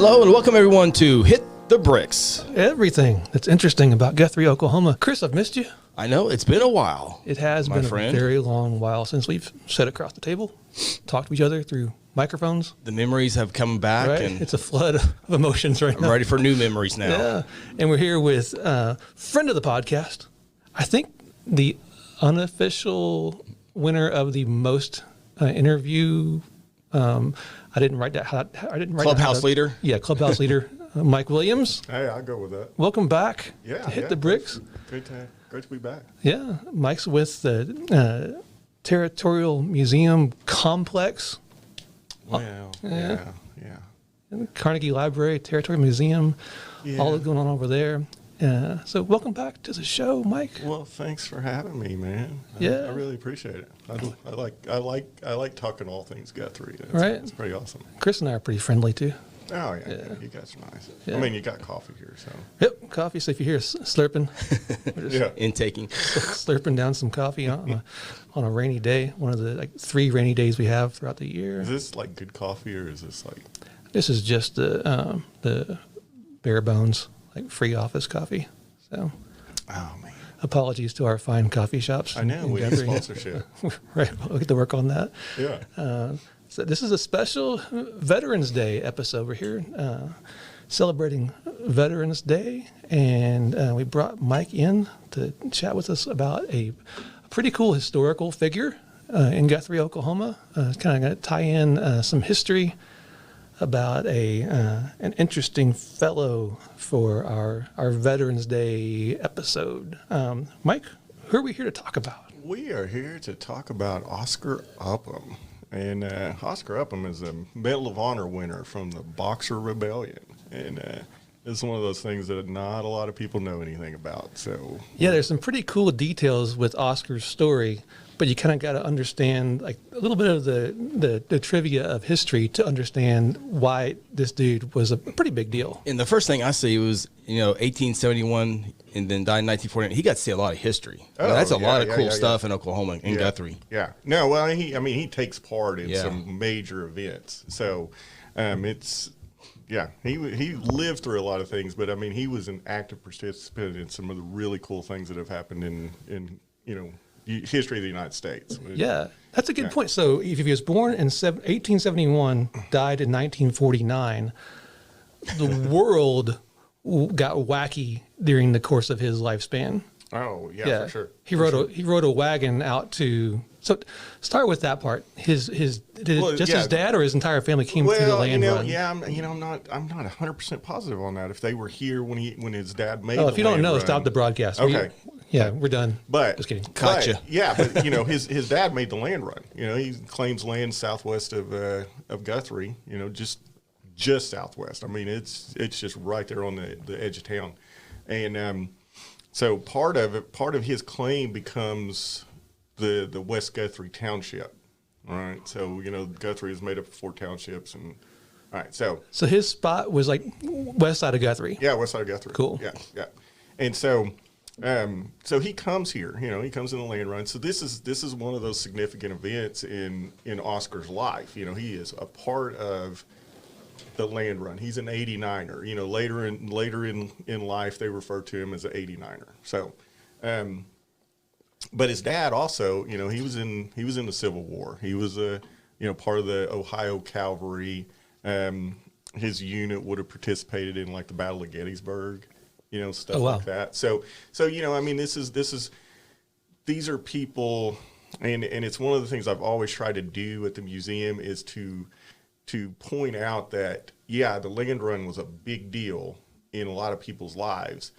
Hello and welcome everyone to Hit the Bricks. Everything that's interesting about Guthrie, Oklahoma. Chris, I've missed you. I know, it's been a while. It has been a very long while since we've sat across the table, talked to each other through microphones. The memories have come back. Right? And it's a flood of emotions right now. I'm ready for new memories now. Yeah. And we're here with friend of the podcast, I think the unofficial winner of the most interview. I didn't write that. I didn't write Clubhouse that leader. Yeah, clubhouse leader, Mike Williams. Hey, I'll go with that. Welcome back. Yeah, to Hit the Bricks. Great to be back. Yeah, Mike's with the Territorial Museum complex. Well, yeah. Carnegie Library, Territorial Museum, Yeah. all that's going on over there. So welcome back to the show, Mike. Well, thanks for having me, man. Yeah. I really appreciate it. I like talking all things Guthrie. Right. It's pretty awesome. Chris and I are pretty friendly too. Oh yeah. You guys are nice. Yeah. I mean, you got coffee here, so. Yep, coffee. So if you hear us slurping, we're just Yeah. Intaking. slurping down some coffee on a rainy day. One of the 3 rainy days we have throughout the year. Is this like good coffee or is this like? This is just the bare bones, like free office coffee. So, Oh man. apologies to our fine coffee shops. I know in we need Guthrie. sponsorship. Right, we'll get to work on that. Yeah. So this is a special Veterans Day episode. We're here celebrating Veterans Day, and we brought Mike in to chat with us about a pretty cool historical figure in Guthrie, Oklahoma. It's kind of going to tie in some history about an interesting fellow for our Veterans Day episode. Mike, who are we here to talk about? We are here to talk about Oscar Upham. And Oscar Upham is a Medal of Honor winner from the Boxer Rebellion. And it's one of those things that not a lot of people know anything about. So Yeah, there's some pretty cool details with Oscar's story, but you kind of got to understand like a little bit of the trivia of history to understand why this dude was a pretty big deal. And the first thing I see was, 1871 and then died in 1949. He got to see a lot of history. That's a lot of cool stuff in Oklahoma, in Guthrie. Yeah. No, well, he takes part in some major events. So he lived through a lot of things, but he was an active participant in some of the really cool things that have happened in history of the United States. Yeah, that's a good point. So if he was born in 1871, died in 1949, the world got wacky during the course of his lifespan. Oh yeah, for sure. He rode a wagon out to. So start with that part. His dad or his entire family came through the land run. Yeah, I'm not 100% positive on that. If they were here when his dad made. Oh, if you don't know, stop the broadcast. Okay. We're done. But just kidding. Gotcha. But his dad made the land run. He claims land southwest of Guthrie. Just southwest. It's just right there on the edge of town, and so part of his claim becomes the West Guthrie Township. All right. So Guthrie is made up of 4 townships, and all right. So his spot was like west side of Guthrie. Yeah, west side of Guthrie. Cool. Yeah. And so he comes here. He comes in the land run. So this is one of those significant events in Oscar's life. He is a part of the land run. He's an 89er. Later in life they refer to him as an 89er. So, but his dad also, he was in the Civil War. He was part of the Ohio Cavalry. His unit would have participated in like the Battle of Gettysburg. Stuff like that. So these are people, and it's one of the things I've always tried to do at the museum is to point out that, the land run was a big deal in a lot of people's lives,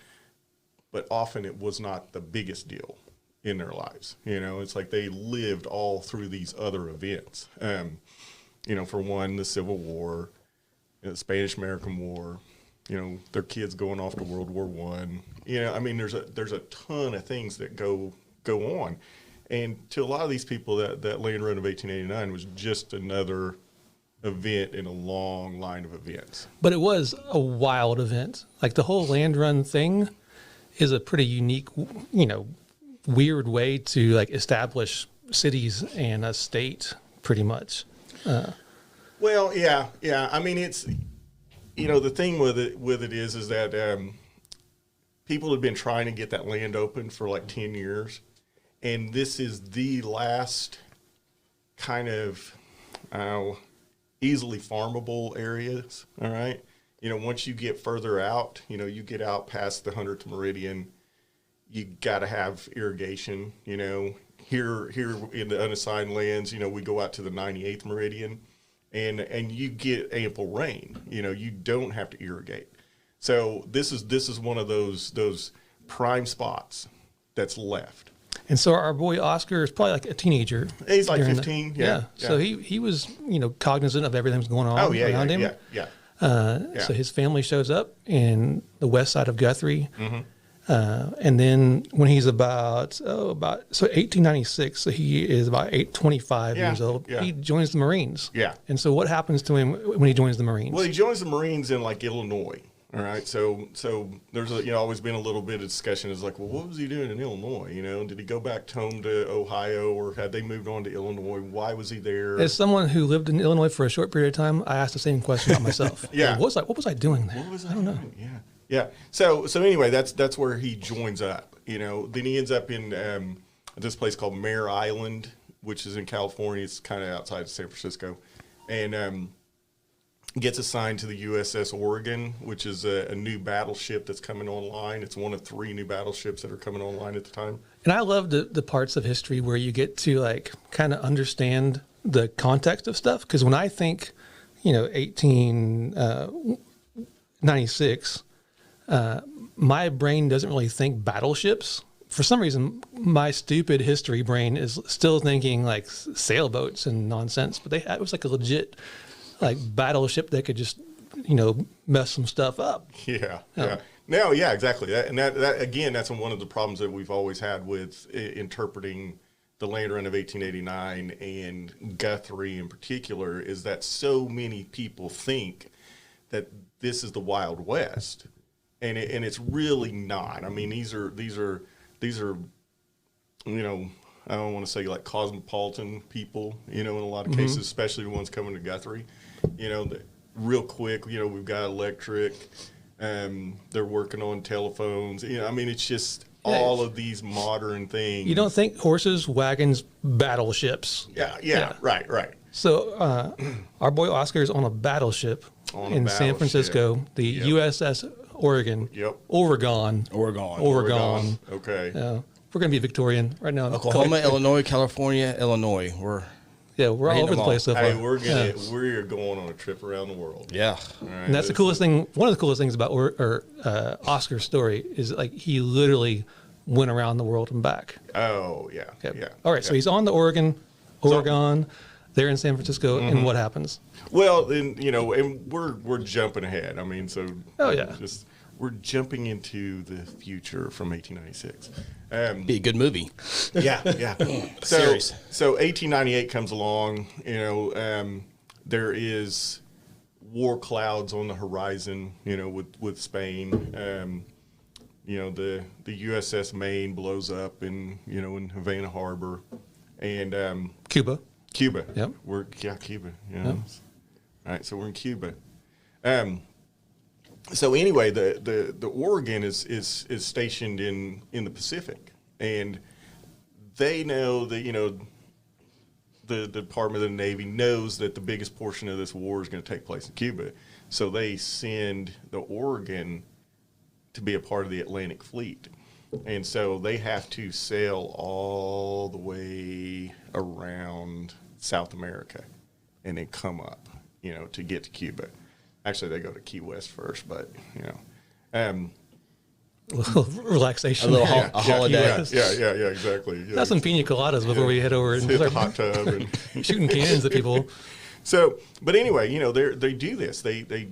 but often it was not the biggest deal in their lives. It's like they lived all through these other events. For one, the Civil War, the Spanish-American War, their kids going off to World War I. There's a ton of things that go on. And to a lot of these people, that land run of 1889 was just another event in a long line of events. But it was a wild event. Like the whole land run thing is a pretty unique, weird way to like establish cities and a state pretty much. Well, yeah. I mean, the thing with it is that people have been trying to get that land open for like 10 years. And this is the last kind of easily farmable areas. All right. Once you get further out, you get out past the 100th meridian, you got to have irrigation. Here in the unassigned lands, we go out to the 98th meridian, and you get ample rain. You don't have to irrigate. So this is one of those prime spots that's left. And so our boy Oscar is probably like a teenager. He's like 15. Yeah. So he was cognizant of everything that's going on around him. Yeah. So his family shows up in the west side of Guthrie. Mm-hmm. And then when he's about 1896, so he is about 25 years old, he joins the Marines. Yeah. And so what happens to him when he joins the Marines? Well, he joins the Marines in like Illinois. All right. So there's always been a little bit of discussion. It's like, well, what was he doing in Illinois? Did he go back home to Ohio, or had they moved on to Illinois? Why was he there? As someone who lived in Illinois for a short period of time, I asked the same question about myself. Yeah. Like, what was I doing there? I don't know. Yeah. Yeah. So anyway, that's where he joins up. Then he ends up in this place called Mare Island, which is in California. It's kind of outside of San Francisco, and gets assigned to the USS Oregon, which is a new battleship that's coming online. It's one of 3 new battleships that are coming online at the time. And I love the parts of history where you get to like kind of understand the context of stuff. Because when I think, 1896. My brain doesn't really think battleships. For some reason, my stupid history brain is still thinking like sailboats and nonsense. But it was like a legit like battleship that could just, mess some stuff up. Yeah. Yeah. No, yeah, exactly. That again, that's one of the problems that we've always had with interpreting the land run of 1889 and Guthrie in particular, is that so many people think that this is the Wild West. And it's really not. I mean, these are I don't want to say like cosmopolitan people, in a lot of cases, especially the ones coming to Guthrie. Real quick, we've got electric. They're working on telephones. It's just all of these modern things. You don't think horses, wagons, battleships. Yeah. Right. So our boy Oscar is on a battleship in San Francisco, the USS Oregon. Yep. Oregon. Okay. We're going to be Victorian right now. Oklahoma, Illinois, California, Illinois. We're all over the place so far. Hey, we're going on a trip around the world. Yeah. All right, and that's the coolest thing. One of the coolest things about Oscar's story is like he literally went around the world and back. Oh, yeah. Okay. Yeah. All right. So he's on the Oregon. They're in San Francisco, and what happens? Well, then and we're jumping ahead. We're jumping into the future from 1896. Be a good movie. Yeah. Series. So 1898 comes along. There is war clouds on the horizon. With Spain. The USS Maine blows up in Havana Harbor, and Cuba. Yep. Cuba. Yep. All right. So we're in Cuba. So anyway, the Oregon is stationed in the Pacific, and they know that the Department of the Navy knows that the biggest portion of this war is going to take place in Cuba, so they send the Oregon to be a part of the Atlantic Fleet, and so they have to sail all the way around South America, and then come up, to get to Cuba. Actually, they go to Key West first, but a little relaxation, a holiday. Yeah, exactly. Have some pina coladas before we head over and hit the hot tub and shooting cannons at people. So, but anyway, they do this. They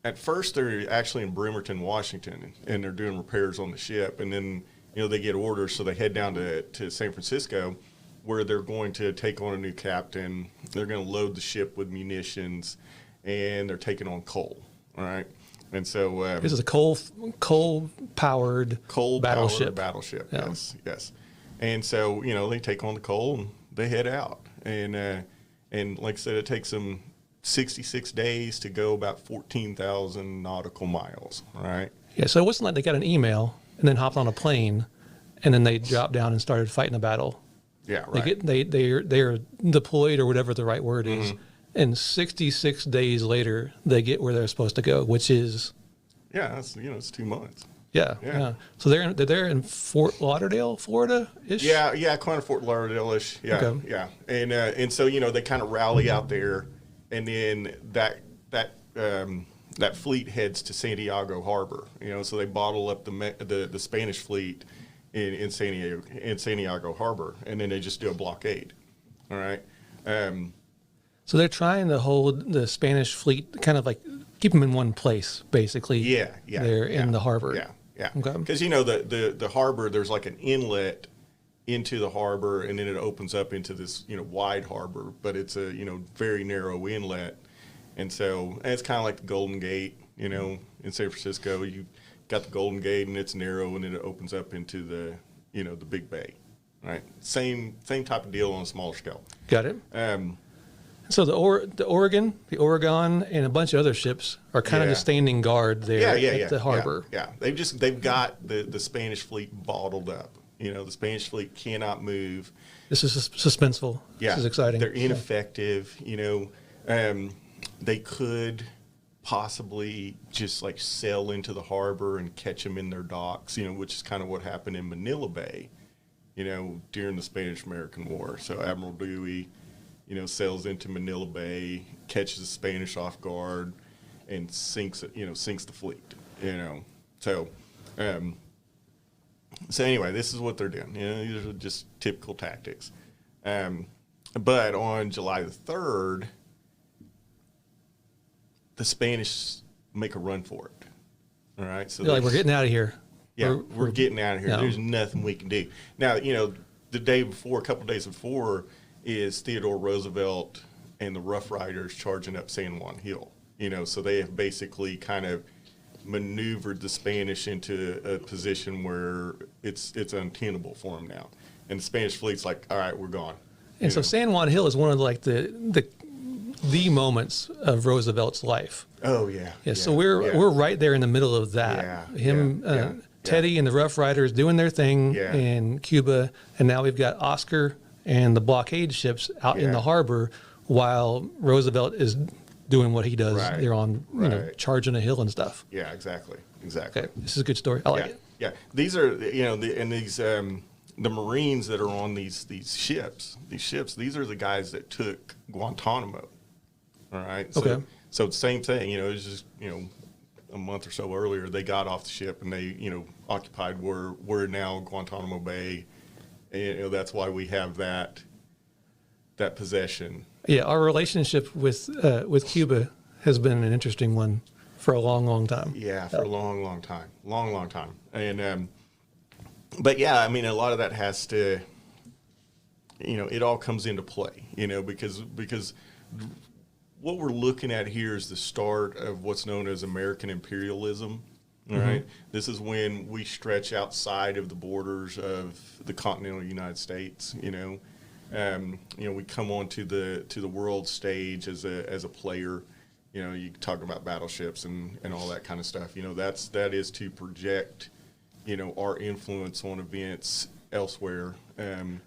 at first they're actually in Bremerton, Washington, and they're doing repairs on the ship, and then they get orders, so they head down to San Francisco, where they're going to take on a new captain. They're going to load the ship with munitions, and they're taking on coal. All right, and so this is a coal-powered battleship. Yeah. Yes. And so they take on the coal and they head out, and like I said, it takes them 66 days to go about 14,000 nautical miles, right? Yeah, so it wasn't like they got an email and then hopped on a plane and then they dropped down and started fighting a battle. Yeah, right. They're deployed, or whatever the right word is, and 66 days later they get where they're supposed to go, which is that's, it's 2 months. Yeah. So they're in Fort Lauderdale, Florida-ish? Yeah, kind of Fort Lauderdale-ish. Yeah, Okay. yeah. And so, they kind of rally out there, and then that fleet heads to Santiago Harbor. So they bottle up the Spanish fleet in Santiago Harbor, and then they just do a blockade. All right. So they're trying to hold the Spanish fleet, kind of like keep them in one place, basically. Yeah. They're in the harbor. Yeah. Okay. Because the harbor, there's like an inlet into the harbor, and then it opens up into this wide harbor, but it's a very narrow inlet, and it's kind of like the Golden Gate, in San Francisco. You got the Golden Gate, and it's narrow, and then it opens up into the the Big Bay, right? Same type of deal on a smaller scale. Got it. So the Oregon, and a bunch of other ships are kind of just standing guard there at the harbor. Yeah. They've got the Spanish fleet bottled up. The Spanish fleet cannot move. This is suspenseful. Yeah. This is exciting. They're ineffective. They could possibly just like sail into the harbor and catch them in their docks, which is kind of what happened in Manila Bay, during the Spanish-American War. So Admiral Dewey, sails into Manila Bay, catches the Spanish off guard, and sinks the fleet. So anyway, this is what they're doing. These are just typical tactics. But on July the 3rd, the Spanish make a run for it. All right, so they're like, we're getting out of here. Yeah, we're getting out of here. No. There's nothing we can do. Now, the day before, a couple of days before, is Theodore Roosevelt and the Rough Riders charging up San Juan Hill. So they have basically kind of maneuvered the Spanish into a position where it's untenable for them now. And the Spanish fleet's like, all right, we're gone. And so San Juan Hill is one of the moments of Roosevelt's life. Oh yeah. Yeah. So we're right there in the middle of that. Teddy and the Rough Riders doing their thing in Cuba, and now we've got Oscar and the blockade ships out in the harbor while Roosevelt is doing what he does. Right. They're on charging a hill and stuff. Yeah, exactly. Okay, this is a good story. I like it. Yeah, these are the Marines that are on these ships. These are the guys that took Guantanamo. All right. So, okay. So same thing. It was just a month or so earlier they got off the ship and they occupied where now Guantanamo Bay. And, that's why we have that possession. Yeah, our relationship with Cuba has been an interesting one for a long time. Yeah, for a long time. And but yeah, I mean, a lot of that has to, it all comes into play, because what we're looking at here is the start of what's known as American imperialism. All right. This is when we stretch outside of the borders of the continental United States. We come onto the world stage as a player. You talk about battleships and all that kind of stuff. That is to project, our influence on events elsewhere.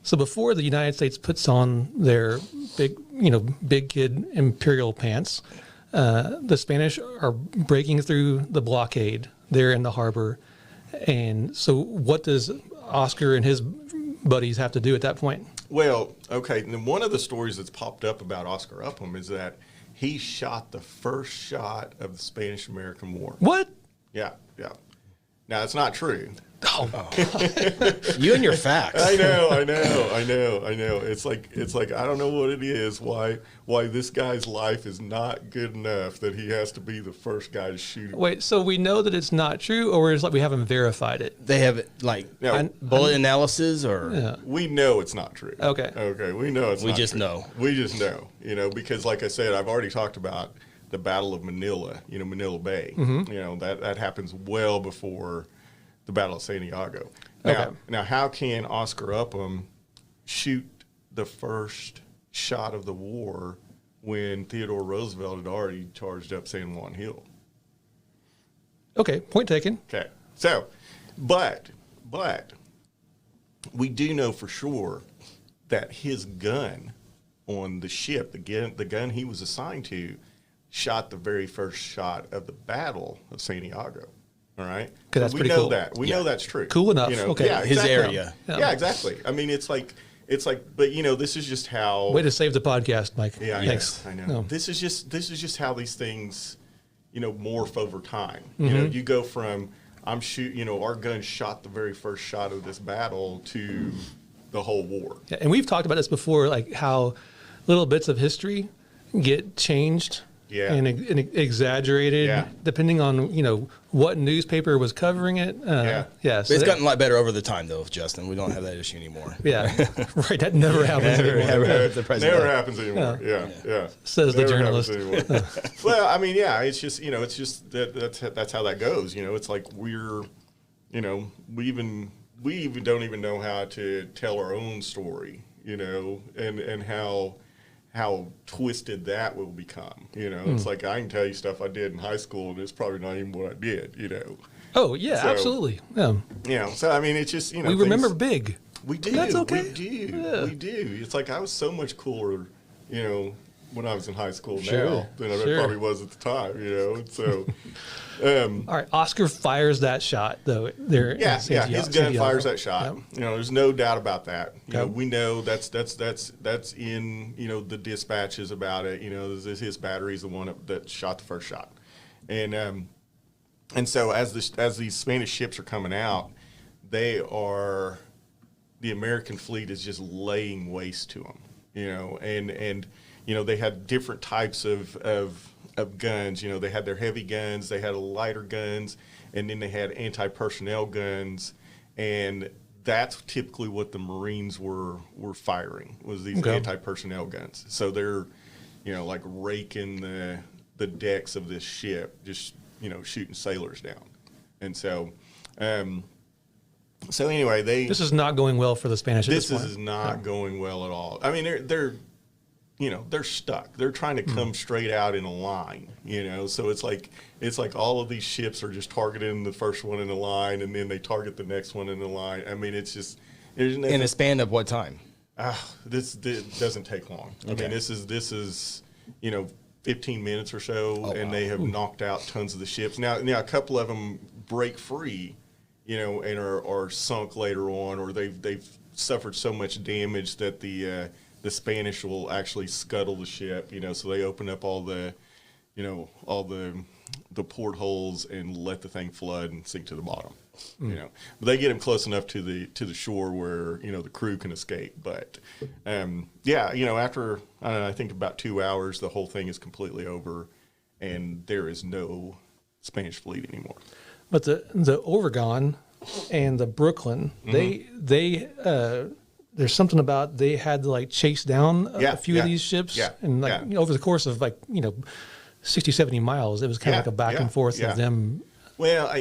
So before the United States puts on their big kid imperial pants, the Spanish are breaking through the blockade. They're in the harbor. And so what does Oscar and his buddies have to do at that point? Well, okay. And one of the stories that's popped up about Oscar Upham is that he shot the first shot of the Spanish-American War. What? Yeah. Now, it's not true. Oh. You and your facts. I know. It's like I don't know what it is. Why this guy's life is not good enough that he has to be the first guy to shoot. Wait, so we know that it's not true, or it's like we haven't verified it? They have bullet analysis, or we know it's not true. Okay, we know it's. We not just true. know. We just know. Because like I said, I've already talked about the Battle of Manila. Manila Bay. That happens well before the Battle of Santiago. Now, how can Oscar Upham shoot the first shot of the war when Theodore Roosevelt had already charged up San Juan Hill. Okay, point taken. Okay, so, but we do know for sure that his gun on the ship, the gun he was assigned to, shot the very first shot of the Battle of Santiago. All right, okay, that's pretty cool. We know that's true. Cool enough. Okay, yeah, his exactly. area. Yeah, exactly. I mean, it's like, but this is just how. Way to save the podcast, Mike. Yeah, thanks. I know. No. This is just how these things, morph over time. You go from our gun shot the very first shot of this battle to the whole war. Yeah, and we've talked about this before, like how little bits of history get changed. Yeah. And exaggerated, depending on what newspaper was covering it. Yeah. So it's gotten a lot better over the time, though, Justin. We don't have that issue anymore. Yeah, right. That never happens anymore. Never happens anymore. Yeah. Says the journalist. Well, I mean, it's just that's how that goes. It's like we even don't even know how to tell our own story. And how twisted that will become. It's like I can tell you stuff I did in high school, and it's probably not even what I did. Oh yeah, so, absolutely. Yeah. So I mean, it's just we remember big. We do. That's okay. We do. Yeah. We do. It's like I was so much cooler, when I was in high school now than I probably was at the time. So. All right, Oscar fires that shot though. His gun fires that shot. Yep. There's no doubt about that. Yep. We know that's in the dispatches about it. His battery's the one that shot the first shot, and so as these Spanish ships are coming out, the American fleet is just laying waste to them. And they had different types of guns. They had their heavy guns, they had lighter guns, and then they had anti-personnel guns, and that's typically what the Marines were firing, was these anti-personnel guns. So they're like raking the decks of this ship, just shooting sailors down. And so anyway, this is not going well for the Spanish. This is not going well at all. I mean, they're stuck. They're trying to come straight out in a line, So it's like all of these ships are just targeting the first one in the line, and then they target the next one in the line. I mean, it's just in a span of what time? This doesn't take long. Okay. I mean, this is 15 minutes or so, and they have knocked out tons of the ships. Now a couple of them break free, and are sunk later on, or they've suffered so much damage that the Spanish will actually scuttle the ship, so they open up all the portholes and let the thing flood and sink to the bottom, But they get them close enough to the shore where the crew can escape. But after I think about 2 hours, the whole thing is completely over, and there is no Spanish fleet anymore. But the Oregon and the Brooklyn, they there's something about they had to chase down a few of these ships, and over the course of 60, 70 miles, it was kind of like a back and forth of them. Well,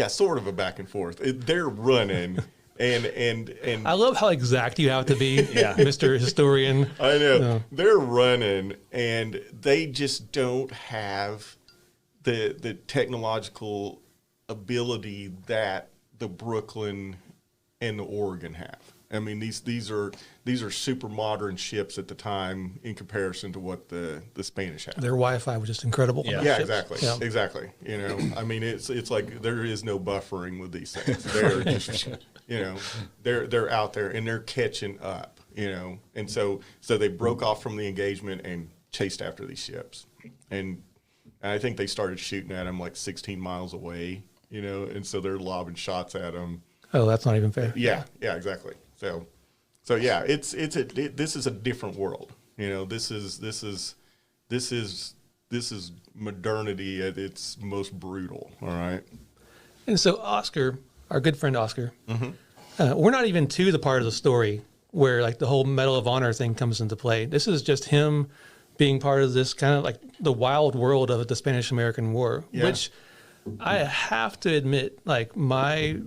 sort of a back and forth. They're running, and I love how exact you have to be, Mr. Historian. I know. They're running, and they just don't have the technological ability that the Brooklyn and the Oregon have. I mean, these are super modern ships at the time in comparison to what the Spanish have. Their Wi-Fi was just incredible. Yeah, exactly. I mean, it's like there is no buffering with these things. They're just, they're out there and they're catching up. And so they broke off from the engagement and chased after these ships, and I think they started shooting at them 16 miles away. And so they're lobbing shots at them. Oh, that's not even fair. Yeah, exactly. So yeah, this is a different world. This is modernity at its most brutal. All right. And so Oscar, our good friend Oscar, we're not even to the part of the story where the whole Medal of Honor thing comes into play. This is just him being part of this kind of the wild world of the Spanish-American War, which I have to admit, my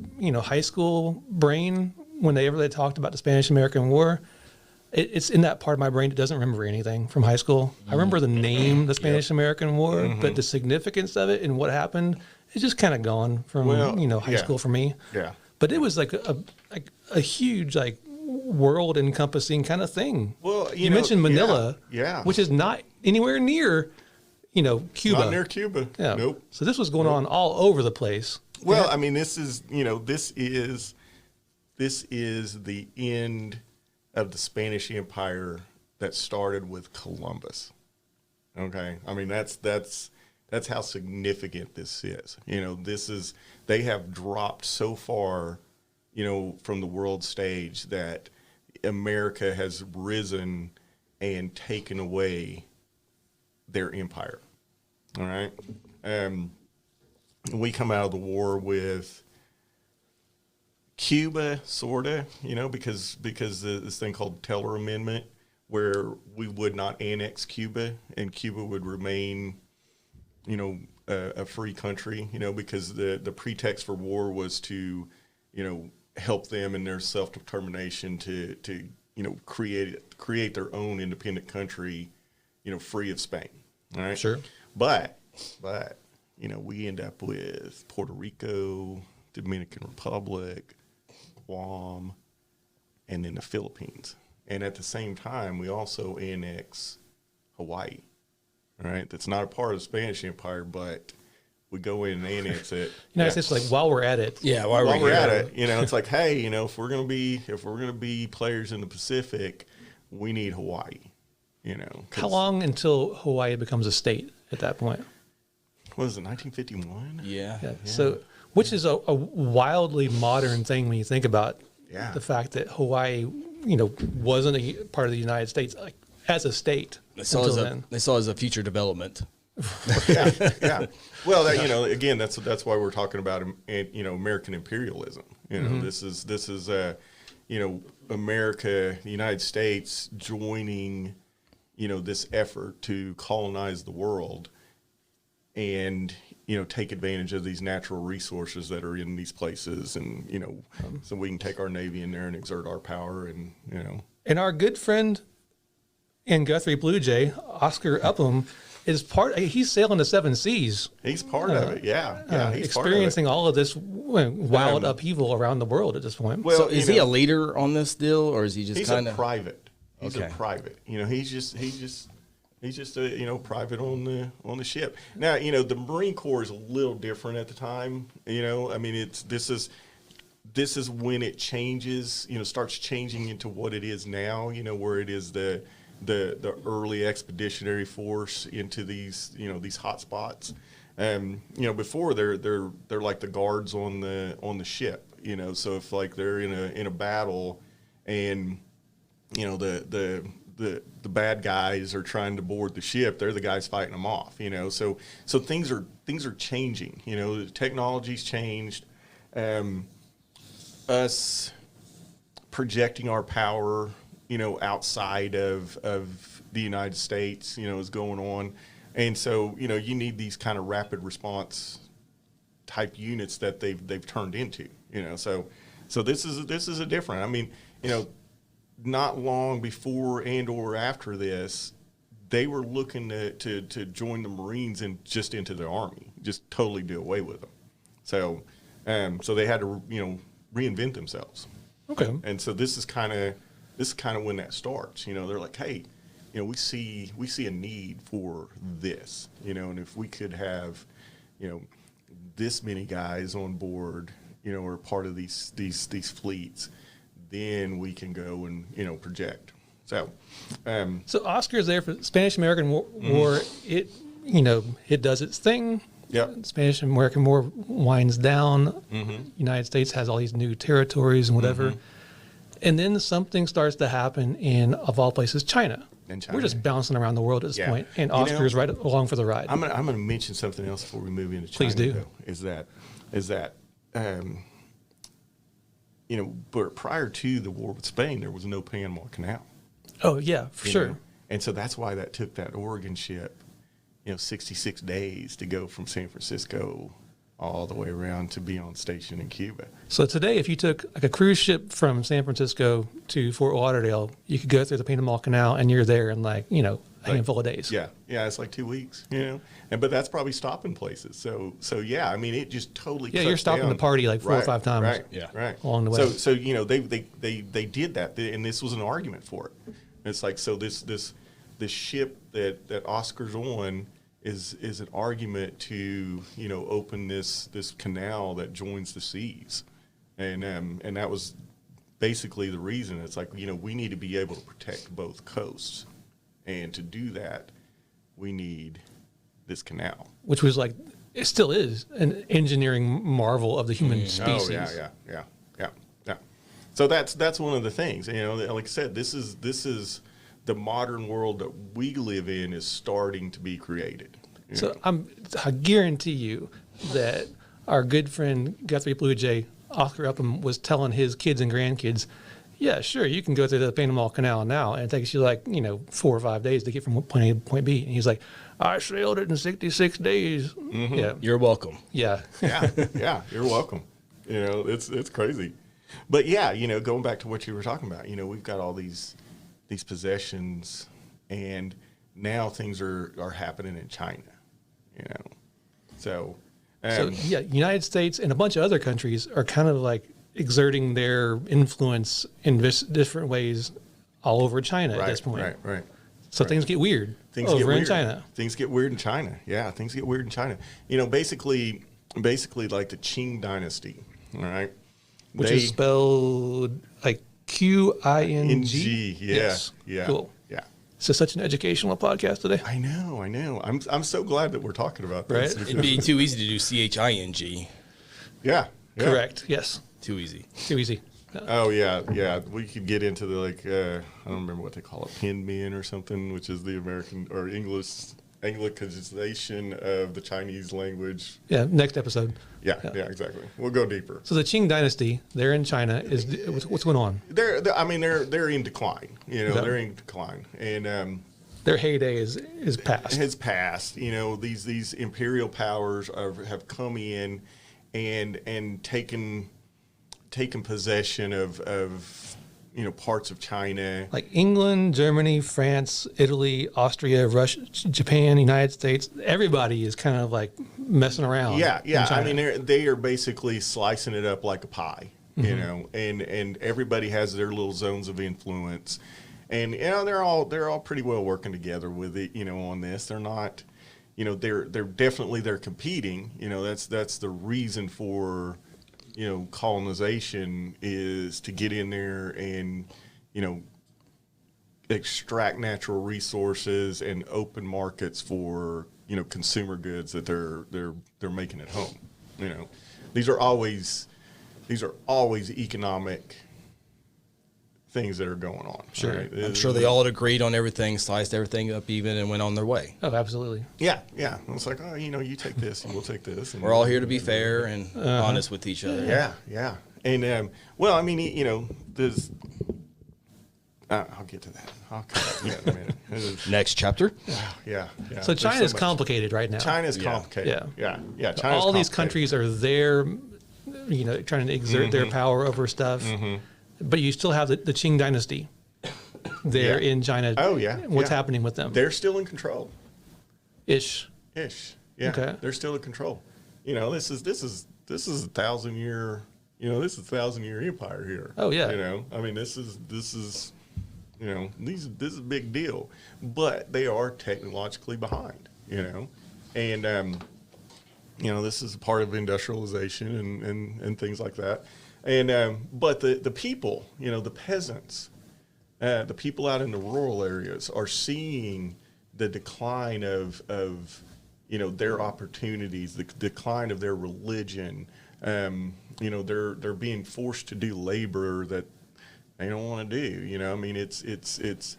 high school brain, whenever they talked about the Spanish-American War, it's in that part of my brain that doesn't remember anything from high school. I remember the name, the Spanish-American War, but the significance of it and what happened is just kind of gone from high school for me. Yeah. But it was like a huge world encompassing kind of thing. Well, you mentioned Manila, yeah, which is not anywhere near, Cuba. Not near Cuba. Yeah. Nope. So this was going on all over the place. Well, I mean, this is the end of the Spanish Empire that started with Columbus. Okay, I mean that's how significant this is. They have dropped so far, from the world stage that America has risen and taken away their empire. All right, we come out of the war with Cuba, sorta, because this thing called Teller Amendment, where we would not annex Cuba and Cuba would remain, a free country, because the pretext for war was to, help them in their self-determination to create their own independent country, free of Spain. All right. Sure. But we end up with Puerto Rico, Dominican Republic, Guam, and then the Philippines. And at the same time, we also annex Hawaii. All right, that's not a part of the Spanish Empire, but we go in and annex it. It's like while we're at it. Yeah, while we're at it, it's like, hey, if we're gonna be players in the Pacific, we need Hawaii. How long until Hawaii becomes a state at that point? What was it, 1951? Yeah. So, which is a wildly modern thing when you think about the fact that Hawaii, wasn't a part of the United States as a state until then. They saw it as a future development. Yeah. Well, again, that's why we're talking about, American imperialism. This is America, the United States joining, this effort to colonize the world and, take advantage of these natural resources that are in these places and, so we can take our Navy in there and exert our power and. And our good friend in Guthrie Blue Jay, Oscar Upham, is he's sailing the seven seas. He's part of it, yeah. He's experiencing all of this wild upheaval around the world at this point. Well, so is he a leader on this deal, or is he just kind of private? He's a private. He's just a private on the ship. Now, the Marine Corps is a little different at the time. I mean, this is when it changes. Starts changing into what it is now. Where it is the early expeditionary force into these these hot spots. Before they're like the guards on the ship. So if so they're in a battle and the bad guys are trying to board the ship, they're the guys fighting them off. So things are changing. The technology's changed. Us projecting our power, outside of the United States, is going on. And so, you need these kind of rapid response type units that they've turned into, So this is a different. I mean, not long before and or after this, they were looking to join the Marines and just into the Army, just totally do away with them. So they had to, reinvent themselves. Okay. And so this is kind of when that starts. They're like, hey, we see a need for this, and if we could have, this many guys on board, or part of these fleets, then we can go and project. So, so Oscar's there for Spanish-American War. It it does its thing. Yep. Spanish-American War winds down. United States has all these new territories and whatever. And then something starts to happen in, of all places, China. We're just bouncing around the world at this point, and Oscar's right along for the ride. I'm gonna mention something else before we move into China. Please do. Though, is that but prior to the war with Spain, there was no Panama Canal. Oh yeah, for sure. And so that's why that took that Oregon ship, 66 days to go from San Francisco all the way around to be on station in Cuba. So today, if you took like a cruise ship from San Francisco to Fort Lauderdale, you could go through the Panama Canal and you're there in like, a handful of days. Yeah, it's like 2 weeks, but that's probably stopping places. So yeah, I mean, it just totally Yeah, you're stopping the party like 4 or 5 times. Right. Along the way. So they did that, and this was an argument for it. It's like, so this ship that Oscar's on is an argument to open this canal that joins the seas, and that was basically the reason. It's like, we need to be able to protect both coasts, and to do that we need this canal, which was like, it still is an engineering marvel of the human species. Oh yeah. So that's one of the things, like I said, this is the modern world that we live in is starting to be created. So I guarantee you that our good friend Guthrie Blue Jay, Oscar Upham, was telling his kids and grandkids, yeah, sure, you can go through the Panama Canal now, and it takes you like 4 or 5 days to get from point A to point B. And he's like, I sailed it in 66 days. Mm-hmm. Yeah, you're welcome. Yeah, yeah, you're welcome. It's crazy, but yeah, going back to what you were talking about, we've got all these possessions, and now things are happening in China, so United States and a bunch of other countries are kind of like exerting their influence in different ways all over China at this point. Right. So things get weird in China. Things get weird in China. Yeah, things get weird in China. Basically like the Qing dynasty, all right? Which is spelled like Qing. Yes. Yeah. Cool. Yeah. This is such an educational podcast today. I know. I'm so glad that we're talking about this. Right? It'd be too easy to do CHING. Yeah. Correct. Yes. Too easy. No. Oh yeah. We could get into the I don't remember what they call it, pinyin or something, which is the American or English Anglicization of the Chinese language. Yeah. Next episode. Yeah, exactly. We'll go deeper. So the Qing dynasty, they're in China. What's going on? They're in decline. They're in decline, and their heyday is past. Has passed. These imperial powers have come in and taken possession of parts of China, like England, Germany, France, Italy, Austria, Russia, Japan, United States. Everybody is kind of like messing around. Yeah. I mean, they are basically slicing it up like a pie, and everybody has their little zones of influence, and they're all pretty well working together with it. On this, they're not, they're definitely competing. That's the reason for colonization, is to get in there and, extract natural resources and open markets for, consumer goods that they're making at home. These are always economic things that are going on. Sure. Right? I'm sure they all agreed on everything, sliced everything up even, and went on their way. Oh, absolutely. Yeah. It's like, you take this and we'll take this. And we're all here to be fair and honest with each other. Yeah. And, there's... I'll get to that. I'll come back to that in a minute. Next chapter. Yeah. So China's complicated right now. China's complicated. Yeah. China's all these countries are there, trying to exert their power over stuff. Mm-hmm. But you still have the Qing dynasty there in China. Oh, yeah. What's happening with them? They're still in control. Ish. Yeah. Okay. They're still in control. This is 1,000-year. This is 1,000-year empire here. Oh yeah. This is this is a big deal, but they are technologically behind. And this is part of industrialization and things like that. And but the people, the peasants, the people out in the rural areas are seeing the decline of their opportunities, the decline of their religion. They're being forced to do labor that they don't want to do. It's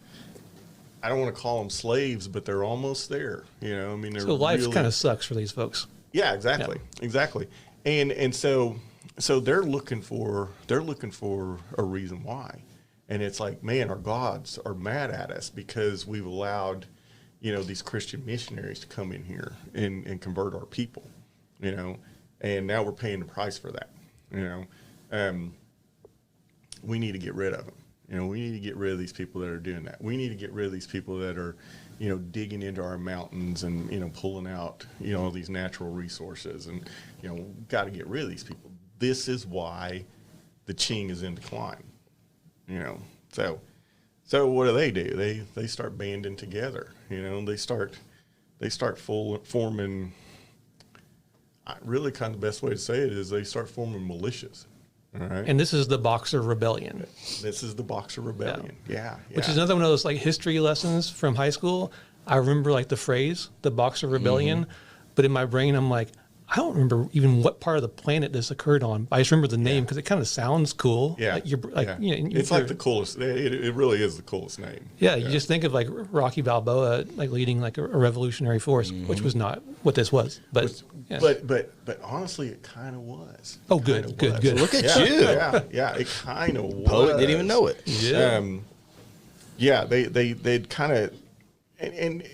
I don't want to call them slaves, but they're almost there. So life kind of sucks for these folks. Yeah, exactly. And so they're looking for a reason why, and it's like, man, our gods are mad at us because we've allowed, these Christian missionaries to come in here and convert our people, and now we're paying the price for that. We need to get rid of them. We need to get rid of these people that are doing that. We need to get rid of these people that are, digging into our mountains and, pulling out, all these natural resources. And, got to get rid of these people. This is why the Qing is in decline. So what do? They start banding together. They start forming. Really, kind of the best way to say it is they start forming militias. All right. And this is the Boxer Rebellion. This is the Boxer Rebellion. Yeah. Which is another one of those like history lessons from high school. I remember like the phrase, the Boxer Rebellion, but in my brain I'm like, I don't remember even what part of the planet this occurred on. I just remember the name because it kind of sounds cool. Yeah. It's like the coolest. It really is the coolest name. Yeah, you just think of like Rocky Balboa like leading like a revolutionary force, which was not what this was. But honestly, it kind of was. Oh, good. Look at you. Yeah, it kind of was. Poet didn't even know it. Yeah. They'd kind of, and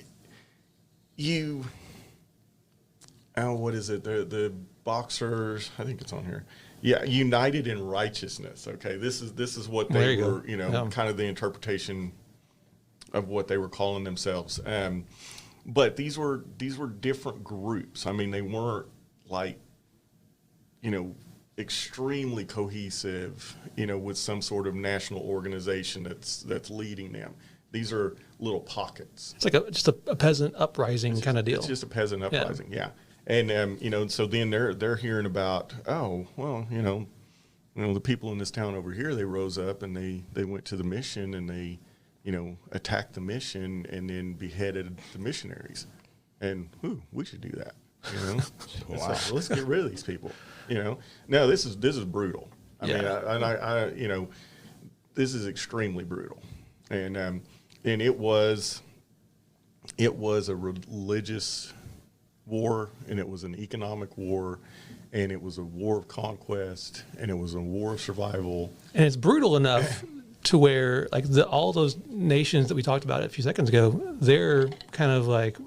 you. Oh, what is it? The Boxers, I think it's on here. Yeah, united in righteousness. Okay, this is what they were, kind of the interpretation of what they were calling themselves. But these were different groups. I mean, they weren't like, extremely cohesive, with some sort of national organization that's leading them. These are little pockets. It's like just a peasant uprising kind of deal. It's just a peasant uprising, yeah. And so then they're hearing about, the people in this town over here, they rose up and they went to the mission and they, attacked the mission and then beheaded the missionaries. And we should do that. Wow. Like, let's get rid of these people. No, this is brutal. I mean, this is extremely brutal. And it was a religious war, and it was an economic war, and it was a war of conquest, and it was a war of survival. And it's brutal enough to where, like, all those nations that we talked about a few seconds ago, they're kind of like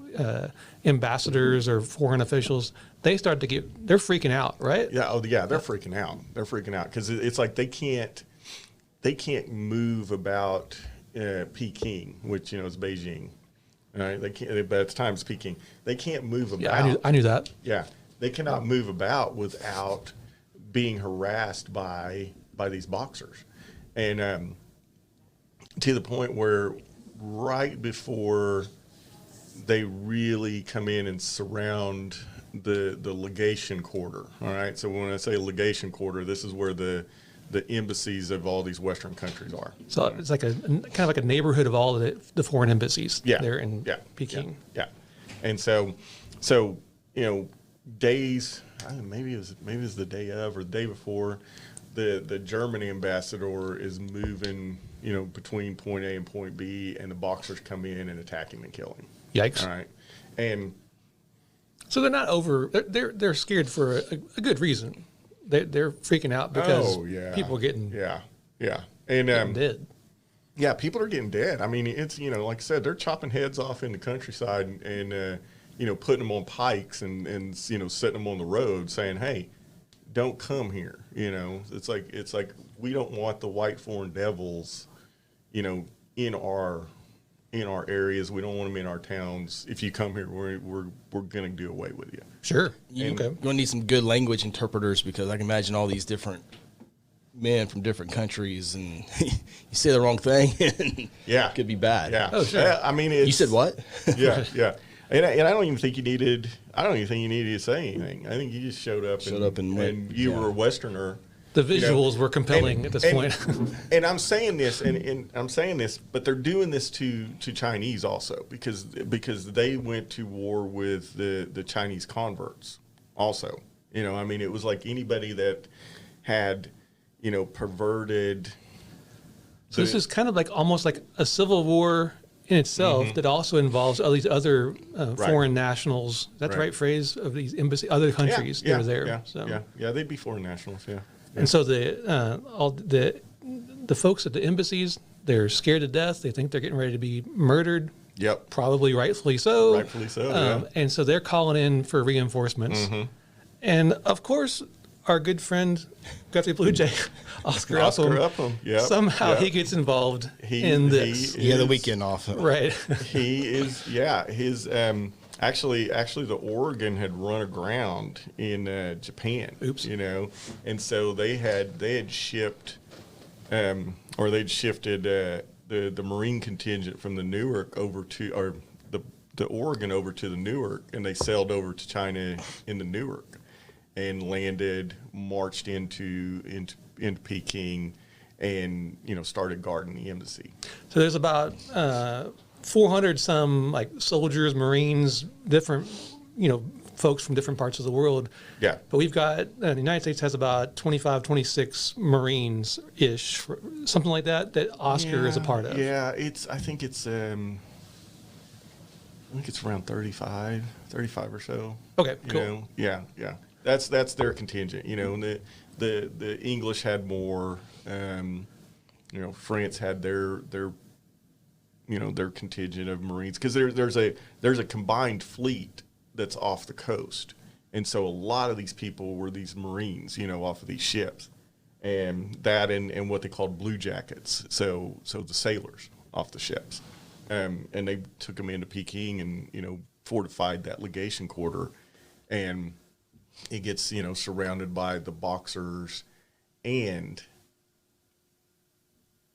ambassadors or foreign officials. They're freaking out, right? Yeah. Oh, yeah. They're freaking out. They're freaking out because it's like they can't move about Peking, which is Beijing. All right, they can't. But at the time, it's Peking. They can't move about. Yeah, I knew that. Yeah, they cannot move about without being harassed by these Boxers, and to the point where right before they really come in and surround the legation quarter. All right, so when I say legation quarter, this is where the embassies of all these Western countries are. So it's like kind of like a neighborhood of all the foreign embassies there in Peking. Yeah. And so days, maybe it was the day of or the day before, the German ambassador is moving, between point A and point B, and the Boxers come in and attack him and kill him. Yikes. All right. And so they're not they're scared for a good reason. They're freaking out because people are getting and dead. Yeah, people are getting dead. I mean, it's like I said, they're chopping heads off in the countryside and putting them on pikes and setting them on the road, saying, "Hey, don't come here." It's like we don't want the white foreign devils, in our areas. We don't want them in our towns. If you come here, we're going to do away with you. Sure. You're going to need some good language interpreters because I can imagine all these different men from different countries, and you say the wrong thing, and it could be bad. Yeah. Oh, sure. I mean, you said what? Yeah. And I don't even think you needed. I don't even think you needed to say anything. I think you just showed up and you were a Westerner. The visuals were compelling at this point. And I'm saying this, and I'm saying this, but they're doing this to Chinese also because they went to war with the Chinese converts also. I mean, it was like anybody that had, perverted. So this is kind of like almost like a civil war in itself that also involves all these other foreign nationals. Is that the right phrase of these embassy, other countries that are there? Yeah, they'd be foreign nationals. Yeah. And so all the folks at the embassies, they're scared to death. They think they're getting ready to be murdered. Yep. Probably rightfully so. Rightfully so. And so they're calling in for reinforcements. And of course, our good friend, Guthrie Blue Jay, Oscar Upham, somehow he gets involved in this. He had the weekend off. Right. He is, his, actually the Oregon had run aground in Japan. Oops. And so they had shipped, or they'd shifted the Marine contingent from the Newark over to, or the Oregon over to the Newark, and they sailed over to China in the Newark. And landed, marched into Peking, and started guarding the embassy. So there's about 400 some soldiers, Marines, different folks from different parts of the world. Yeah. But we've got the United States has about 25, 26 Marines ish, something like that Oscar is a part of. Yeah, I think it's around 35 or so. Okay, cool. Yeah. That's their contingent, and the English had more, France had their contingent of Marines, because there's a combined fleet that's off the coast, and so a lot of these people were these Marines, off of these ships, and what they called blue jackets, so the sailors off the ships, and they took them into Peking and fortified that legation quarter, and it gets, surrounded by the Boxers and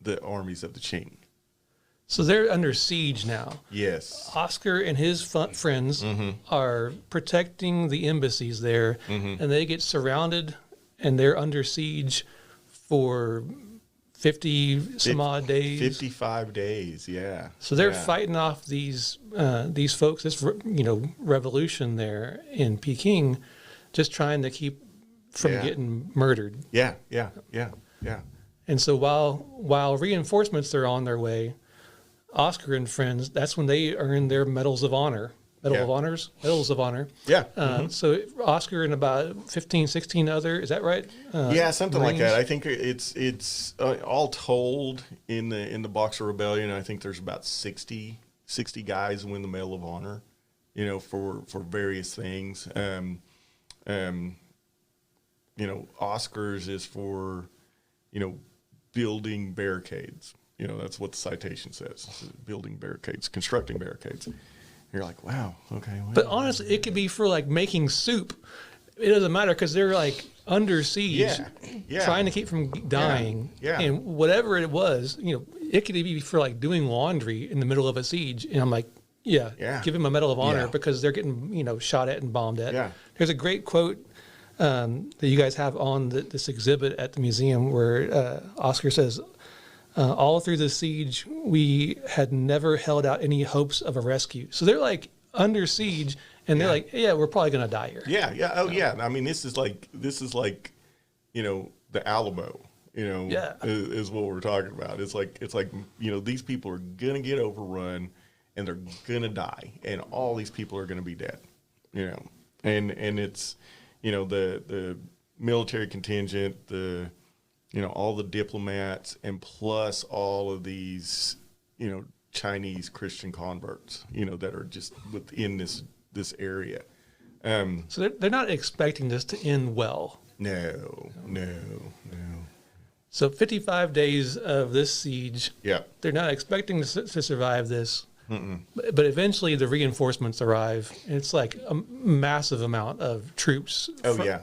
the armies of the Qing. So they're under siege now. Yes. Oscar and his friends are protecting the embassies there, and they get surrounded, and they're under siege for 50 some odd days. 55 days, yeah. So they're fighting off these folks, this revolution there in Peking, just trying to keep from getting murdered. Yeah. And so while reinforcements are on their way, Oscar and friends, that's when they earn their medals of honor. Medals of honor. Yeah. So Oscar and about 15, 16 other, is that right? Something Marines? Like that. I think it's all told in the Boxer Rebellion, I think there's about 60 guys win the Medal of Honor, for various things. Oscars is for, building barricades. That's what the citation says, building barricades, constructing barricades. You're like, wow, okay. Well, but honestly, it could be for making soup. It doesn't matter, because they're under siege, trying to keep from dying. Yeah. And whatever it was, it could be for doing laundry in the middle of a siege. And I'm like, give him a Medal of Honor because they're getting, shot at and bombed at. Yeah. There's a great quote that you guys have on this exhibit at the museum where Oscar says, all through the siege, we had never held out any hopes of a rescue. So they're under siege, and they're we're probably going to die here. Yeah. Oh, yeah. I mean, this is like, the Alamo, is what we're talking about. It's like, these people are going to get overrun, and they're going to die, and all these people are going to be dead, and it's, the military contingent, all the diplomats, and plus all of these, Chinese Christian converts, that are just within this area. So they're not expecting this to end well. No. So 55 days of this siege. Yeah. They're not expecting to survive this. But eventually the reinforcements arrive, and it's a massive amount of troops.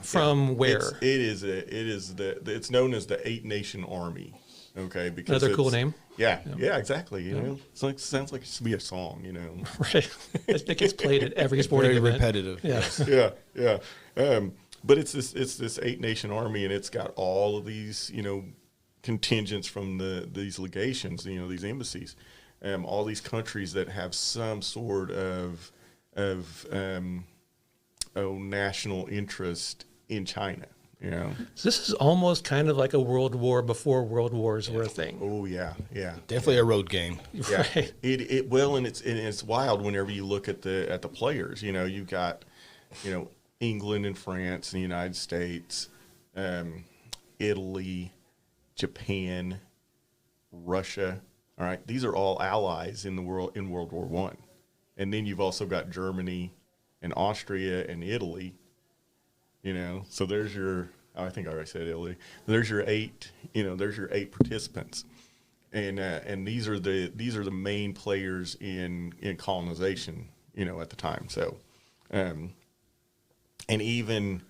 From where? It's known as the 8 Nation Army. Okay, because another cool name. Yeah, exactly. Sounds like it should be a song. Right. It gets played at every sporting Very event. repetitive. Yeah. But it's this 8 Nation Army, and it's got all of these contingents from these legations, these embassies. All these countries that have some sort of national interest in China. So this is almost kind of like a World War before World Wars were a thing. Oh yeah. Definitely a road game. Yeah. Right. And it's wild whenever you look at the players. You've got England and France and the United States, Italy, Japan, Russia. All right, these are all allies in World War I, and then you've also got Germany and Austria and Italy, So there's your, I think I already said Italy. There's your 8, there's your 8 participants. And these are the main players in colonization, at the time. So, and even,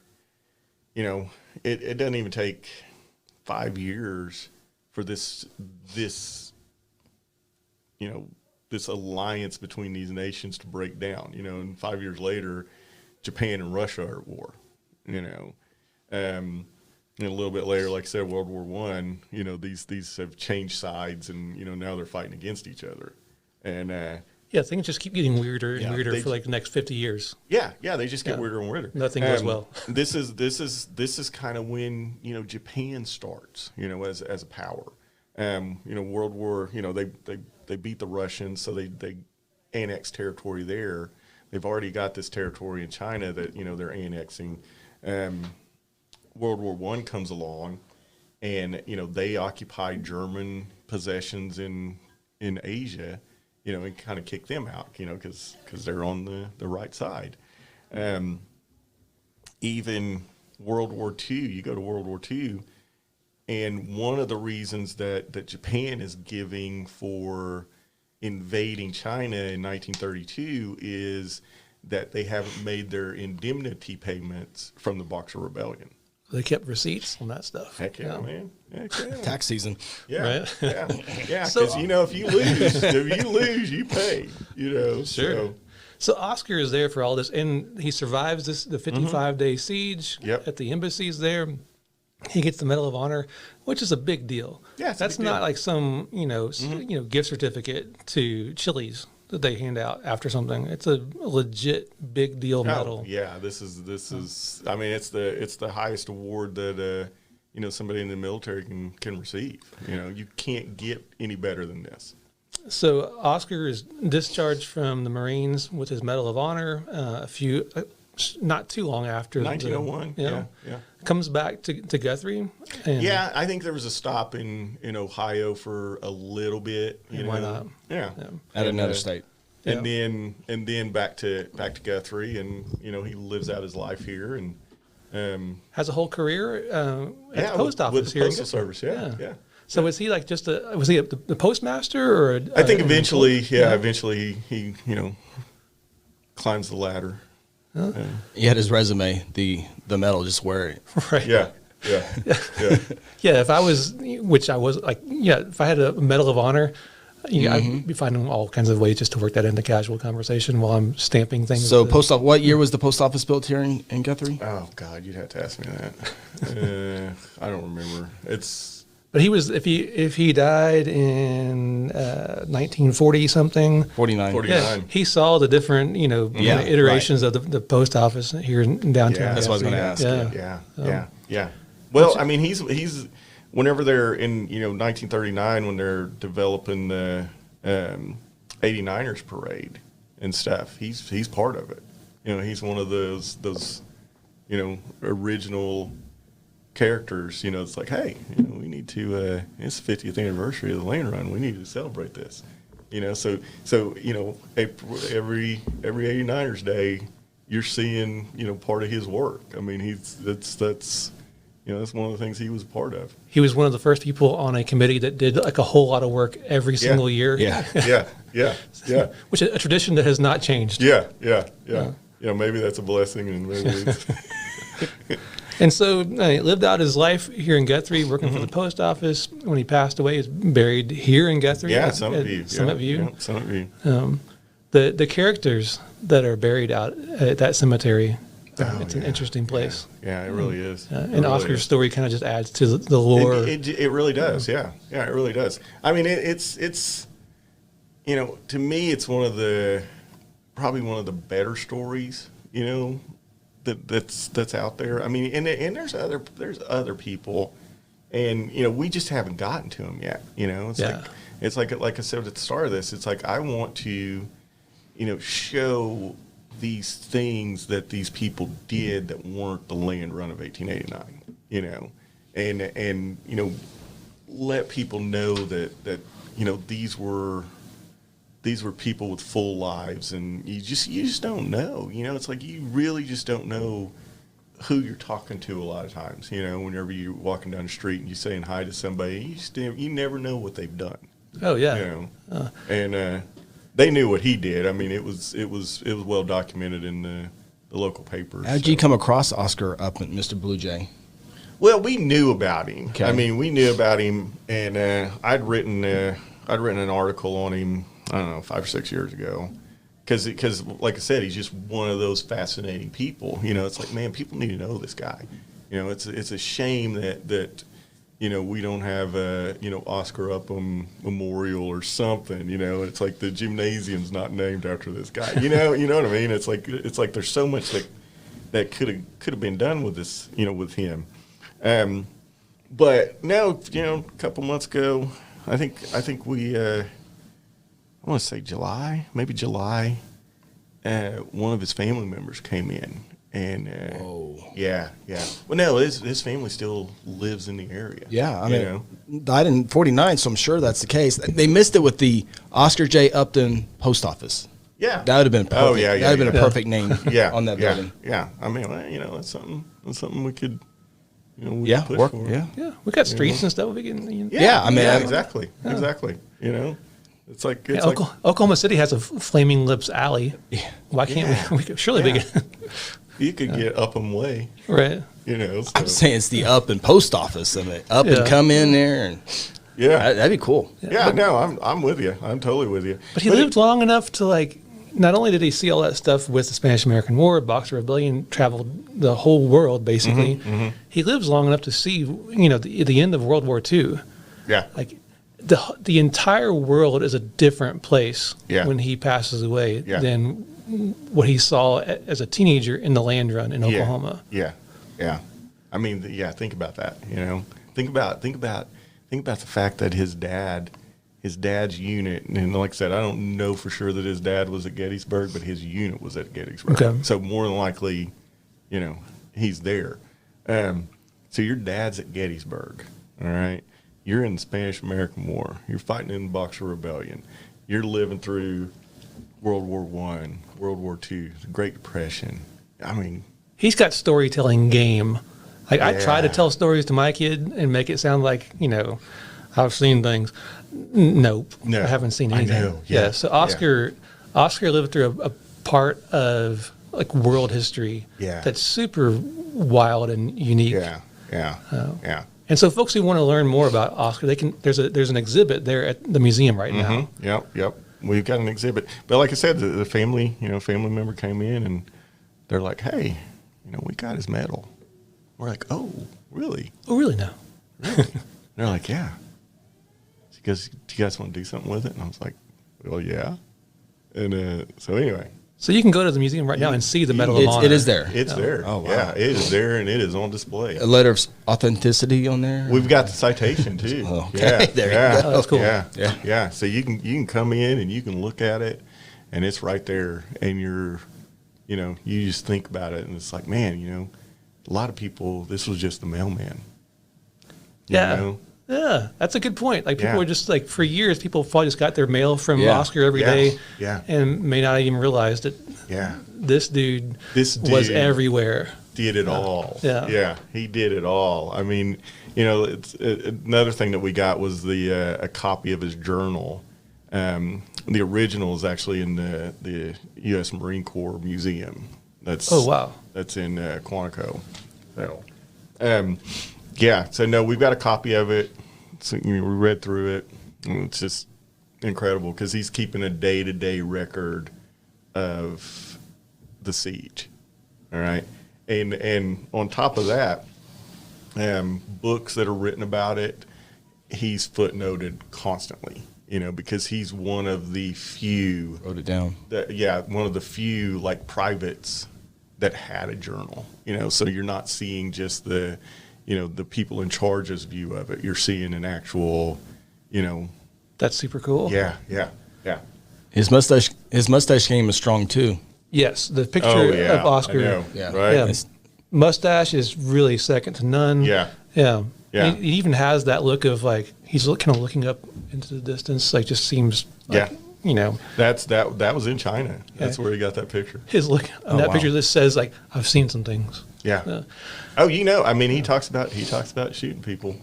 it doesn't even take 5 years for this alliance between these nations to break down, and 5 years later, Japan and Russia are at war, and a little bit later, like I said, World War I, these have changed sides, and, now they're fighting against each other. And, things just keep getting weirder and weirder for like the next 50 years. Yeah, they just get weirder and weirder. Nothing goes well. This is kind of when, Japan starts, as a power. World War, they beat the Russians, so they annex territory there. They've already got this territory in China that, they're annexing. World War I comes along, and, they occupy German possessions in Asia, and kind of kick them out, because they're on the right side. Even World War II, you go to World War II, and one of the reasons that Japan is giving for invading China in 1932 is that they haven't made their indemnity payments from the Boxer Rebellion. They kept receipts on that stuff. Heck yeah, man. Heck yeah. Tax season. Yeah, right? yeah. Because, if you lose, you pay, Sure. So Oscar is there for all this, and he survives the 55-day siege at the embassies there. He gets the Medal of Honor, which is a big deal. Yeah, that's not like some gift certificate to Chili's that they hand out after something. It's a legit big deal medal. Yeah, this is. I mean, it's the highest award that somebody in the military can receive. You can't get any better than this. So Oscar is discharged from the Marines with his Medal of Honor. Not too long after 1901. Yeah. Comes back to Guthrie. And I think there was a stop in Ohio for a little bit. Why not? Yeah. At another state. And then back to Guthrie, and he lives out his life here, and has a whole career at the post office with the here. Postal Service. Yeah. So was he like was he the postmaster or? I think eventually he climbs the ladder. He had his resume, the medal, just wear it. Right. Yeah. If I was, which I was, if I had a Medal of Honor, I'd be finding all kinds of ways just to work that into casual conversation while I'm stamping things. So what year was the post office built here in Guthrie? Oh God, you'd have to ask me that. I don't remember. But he was, if he died in 1940 something, 49. he saw the different iterations of the post office here in downtown. Yeah, that's what I was going to ask. Yeah. Well, I mean, he's whenever they're in 1939 when they're developing the 89ers parade and stuff, he's part of it. He's one of those original characters. It's like, hey, we need to. It's the 50th anniversary of the Land Run. We need to celebrate this. So every 89ers Day, you're seeing part of his work. I mean, that's one of the things he was a part of. He was one of the first people on a committee that did like a whole lot of work every single year. Yeah. Which is a tradition that has not changed. Yeah. Maybe that's a blessing, and maybe it's. And so he lived out his life here in Guthrie, working for the post office. When he passed away, he's buried here in Guthrie. Yeah, Summit View. Summit View. Yeah, Summit View. The characters that are buried out at that cemetery, it's an interesting place. Yeah, it really is. And Oscar's story kind of just adds to the lore. It really does. Yeah, it really does. I mean, it's to me, it's probably one of the better stories. That's out there. I mean, and there's other people, and we just haven't gotten to them yet. It's like I said at the start of this. It's like I want to, show these things that these people did that weren't the Land Run of 1889. And let people know that these were people with full lives, and you just don't know. It's like you really just don't know who you're talking to a lot of times. Whenever you're walking down the street and you're saying hi to somebody, you never know what they've done. Oh yeah. And they knew what he did. I mean, it was well documented in the local papers. How did you come across Oscar up at Mr. Blue Jay? Well, we knew about him. Okay. I mean, we knew about him, and I'd written an article on him, I don't know, 5 or 6 years ago. Because, like I said, he's just one of those fascinating people. It's like, man, people need to know this guy. It's a shame that we don't have a Oscar Upham Memorial or something. It's like the gymnasium's not named after this guy. You know what I mean? It's like there's so much that could have been done with this, with him. But now, a couple months ago, I think we. I want to say maybe July, one of his family members came in. And, yeah. Well, no, his family still lives in the area. Yeah, I mean, died in 49, so I'm sure that's the case. They missed it with the Oscar J. Upton Post Office. Yeah. That would have been perfect. Oh, yeah, that would have been a perfect name on that building. Yeah, I mean, that's something we could, push work. for. Yeah, we got streets and stuff. We can. I mean, exactly. It's like Oklahoma City has a Flaming Lips alley. Yeah. Why can't we could surely be you could get Upham Way, right? So. I'm saying it's the up and post office of it. Up and come in there, and that'd be cool. Yeah, no, I'm with you. I'm totally with you. But he lived long enough to not only did he see all that stuff with the Spanish-American War, Boxer Rebellion, traveled the whole world basically. Mm-hmm. He lives long enough to see the end of World War II. Yeah, the entire world is a different place when he passes away than what he saw as a teenager in the land run in Oklahoma. Yeah. I mean, think about that. Think about the fact that his dad's unit, and like I said, I don't know for sure that his dad was at Gettysburg, but his unit was at Gettysburg. Okay. So more than likely, he's there. So your dad's at Gettysburg, all right? You're in the Spanish-American War. You're fighting in the Boxer Rebellion. You're living through World War I, World War II, the Great Depression. I mean, he's got storytelling game. I try to tell stories to my kid and make it sound like, I've seen things. Nope. No, I haven't seen anything. I know. Yeah. So Oscar lived through a part of world history that's super wild and unique. Yeah. And so folks who want to learn more about Oscar, there's an exhibit there at the museum right now. Yep. We've got an exhibit. But like I said, the family member came in and they're like, hey, we got his medal. We're like, oh, really? Oh, really now? Really? They're like, yeah. Because do you guys want to do something with it? And I was like, well, yeah. And so anyway. So you can go to the museum right now and see the Medal of Honor. It is there. It's there. Oh, wow. Yeah, it is there, and it is on display. A letter of authenticity on there? We've got the citation, too. Okay, there you go. Oh, that's cool. Yeah. So you can come in and you can look at it, and it's right there, and you just think about it, and it's like, man, a lot of people, this was just the mailman. Yeah, that's a good point. People are just for years, people probably just got their mail from Oscar every day, and may not even realize that this dude was everywhere. Did it all. Yeah, he did it all. I mean, it's another thing that we got was a copy of his journal. The original is actually in the U.S. Marine Corps Museum. That's in Quantico. So no, we've got a copy of it. So, we read through it. And it's just incredible because he's keeping a day-to-day record of the siege. All right, and on top of that, books that are written about it, he's footnoted constantly. Because he's one of the few. Wrote it down. One of the few privates that had a journal. So you're not seeing just the people in charge's view of it. You're seeing an actual, That's super cool. Yeah. His mustache game is strong too. Yes, the picture of Oscar. I know. Yeah. Right. Yeah. Mustache is really second to none. Yeah. He even has that look of he's kind of looking up into the distance. Just seems that was in China. That's where he got that picture. His look on that picture. This says I've seen some things. Yeah. Oh, I mean, he talks about shooting people.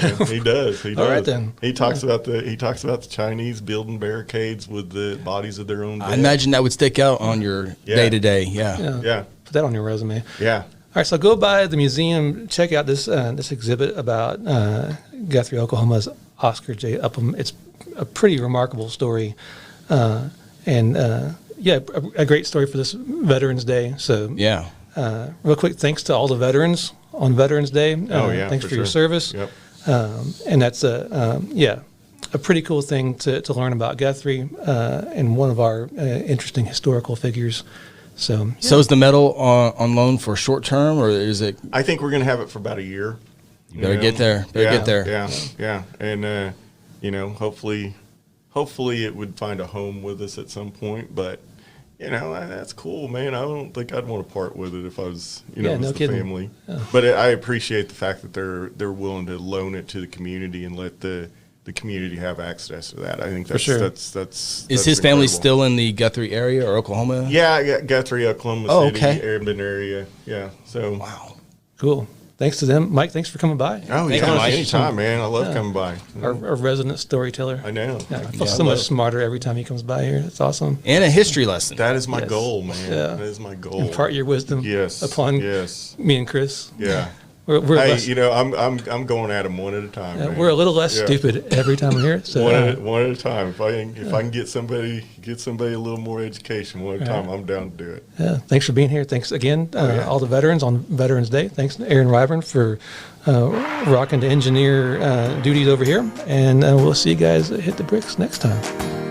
Yeah, he does. He does. All right, then. He talks about the Chinese building barricades with the bodies of their own dead. I imagine that would stick out on your day to day. Yeah. Put that on your resume. Yeah. All right, so go by the museum, check out this exhibit about Guthrie, Oklahoma's Oscar J. Upham. It's a pretty remarkable story, a great story for this Veterans Day. So real quick, thanks to all the veterans on Veterans Day. Thanks for your service. Yep. And that's a pretty cool thing to learn about Guthrie and one of our interesting historical figures. So is the medal on loan for short term, or is it? I think we're going to have it for about a year. You better get there. Get there. Yeah. And hopefully it would find a home with us at some point. But that's cool, man. I don't think I'd want to part with it if I was, no kidding. Family. Yeah. But I appreciate the fact that they're willing to loan it to the community and let the community have access to that. I think that's, for sure. That's Is his family still in the Guthrie area or Oklahoma? Yeah, Guthrie, Oklahoma City, Airman area. Yeah. So wow, cool. Thanks to them, Mike. Thanks for coming by. Oh yeah, anytime, man. I love coming by. Our resident storyteller. I know. I feel so much smarter every time he comes by here. It's awesome. And a history lesson. That is my goal, man. Yeah. That is my goal. Impart your wisdom. Upon me and Chris. Yeah. We're I'm going at them one at a time. Yeah, we're a little less stupid every time we're here. So one at a time. If I can get somebody a little more education one at a time, I'm down to do it. Yeah. Thanks for being here. Thanks again, all the veterans on Veterans Day. Thanks to Aaron Ryburn for rocking the engineer duties over here, and we'll see you guys hit the bricks next time.